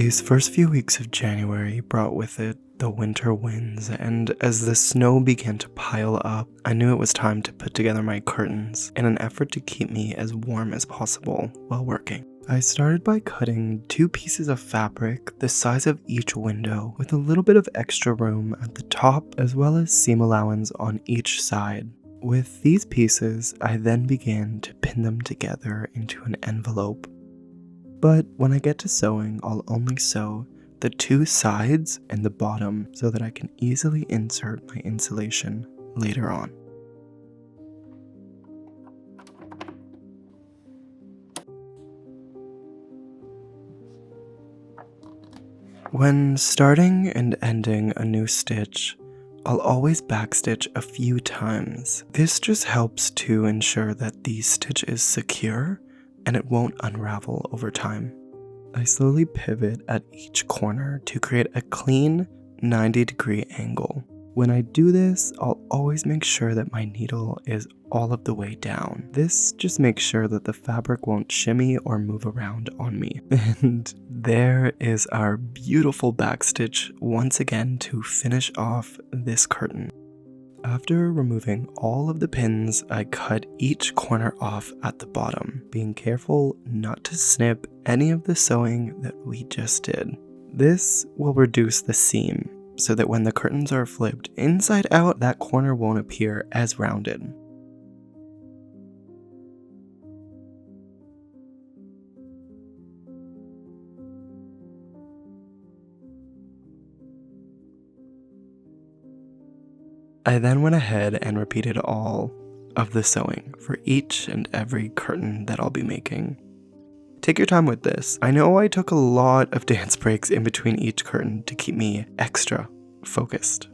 These first few weeks of January brought with it the winter winds, and as the snow began to pile up, I knew it was time to put together my curtains in an effort to keep me as warm as possible while working. I started by cutting 2 pieces of fabric the size of each window with a little bit of extra room at the top as well as seam allowance on each side. With these pieces, I then began to pin them together into an envelope. But when I get to sewing, I'll only sew the 2 sides and the bottom so that I can easily insert my insulation later on. When starting and ending a new stitch, I'll always backstitch a few times. This just helps to ensure that the stitch is secure and it won't unravel over time. I slowly pivot at each corner to create a clean 90-degree angle. When I do this, I'll always make sure that my needle is all of the way down. This just makes sure that the fabric won't shimmy or move around on me. And there is our beautiful backstitch once again to finish off this curtain. After removing all of the pins, I cut each corner off at the bottom, being careful not to snip any of the sewing that we just did. This will reduce the seam, so that when the curtains are flipped inside out, that corner won't appear as rounded. I then went ahead and repeated all of the sewing for each and every curtain that I'll be making. Take your time with this. I know I took a lot of dance breaks in between each curtain to keep me extra focused.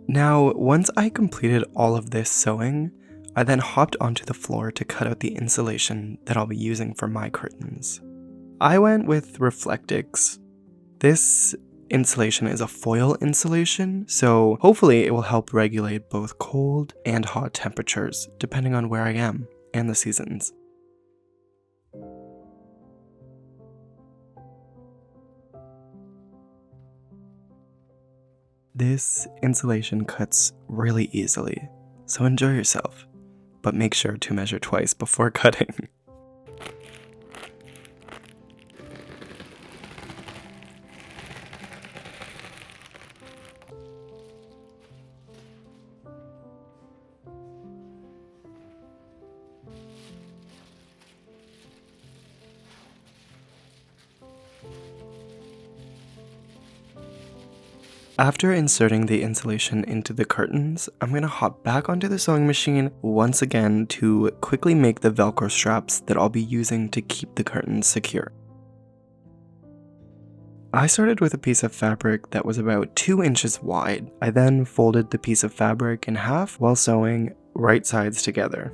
Now, once I completed all of this sewing, I then hopped onto the floor to cut out the insulation that I'll be using for my curtains. I went with Reflectix. This insulation is a foil insulation, so hopefully it will help regulate both cold and hot temperatures depending on where I am and the seasons. This insulation cuts really easily, so enjoy yourself, but make sure to measure twice before cutting. After inserting the insulation into the curtains, I'm going to hop back onto the sewing machine once again to quickly make the Velcro straps that I'll be using to keep the curtains secure. I started with a piece of fabric that was about 2 inches wide. I then folded the piece of fabric in half while sewing right sides together.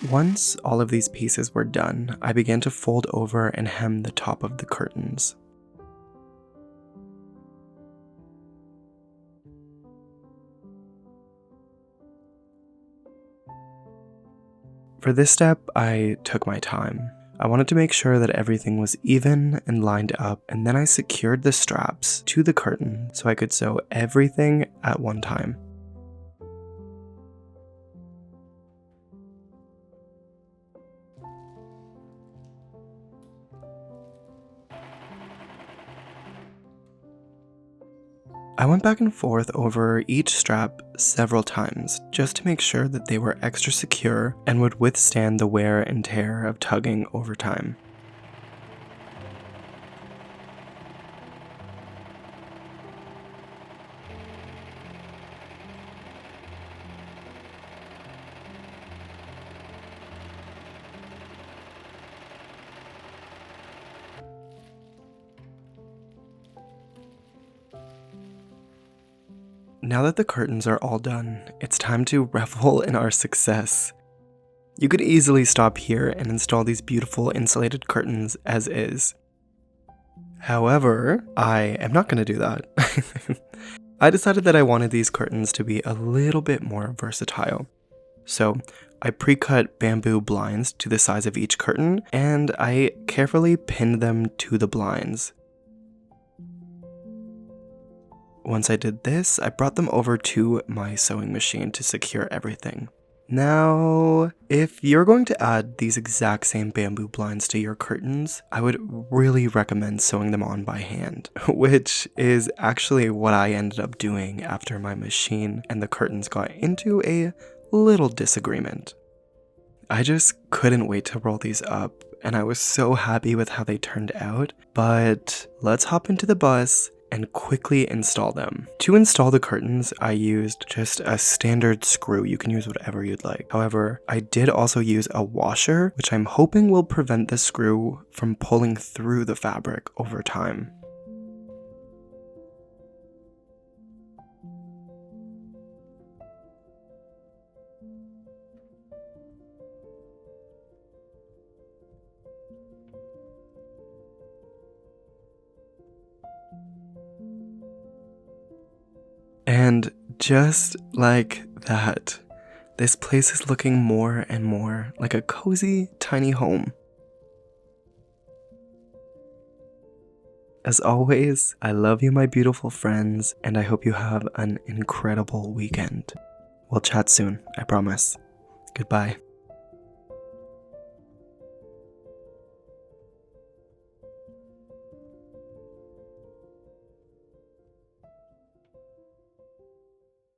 Once all of these pieces were done, I began to fold over and hem the top of the curtains. For this step, I took my time. I wanted to make sure that everything was even and lined up, and then I secured the straps to the curtain so I could sew everything at one time. I went back and forth over each strap several times just to make sure that they were extra secure and would withstand the wear and tear of tugging over time. Now that the curtains are all done, it's time to revel in our success. You could easily stop here and install these beautiful insulated curtains as is. However, I am not going to do that. I decided that I wanted these curtains to be a little bit more versatile. So I pre-cut bamboo blinds to the size of each curtain, and I carefully pinned them to the blinds. Once I did this, I brought them over to my sewing machine to secure everything. Now, if you're going to add these exact same bamboo blinds to your curtains, I would really recommend sewing them on by hand, which is actually what I ended up doing after my machine and the curtains got into a little disagreement. I just couldn't wait to roll these up, and I was so happy with how they turned out, but let's hop into the bus and quickly install them. To install the curtains, I used just a standard screw. You can use whatever you'd like. However, I did also use a washer, which I'm hoping will prevent the screw from pulling through the fabric over time. And just like that, this place is looking more and more like a cozy, tiny home. As always, I love you, my beautiful friends, and I hope you have an incredible weekend. We'll chat soon, I promise. Goodbye.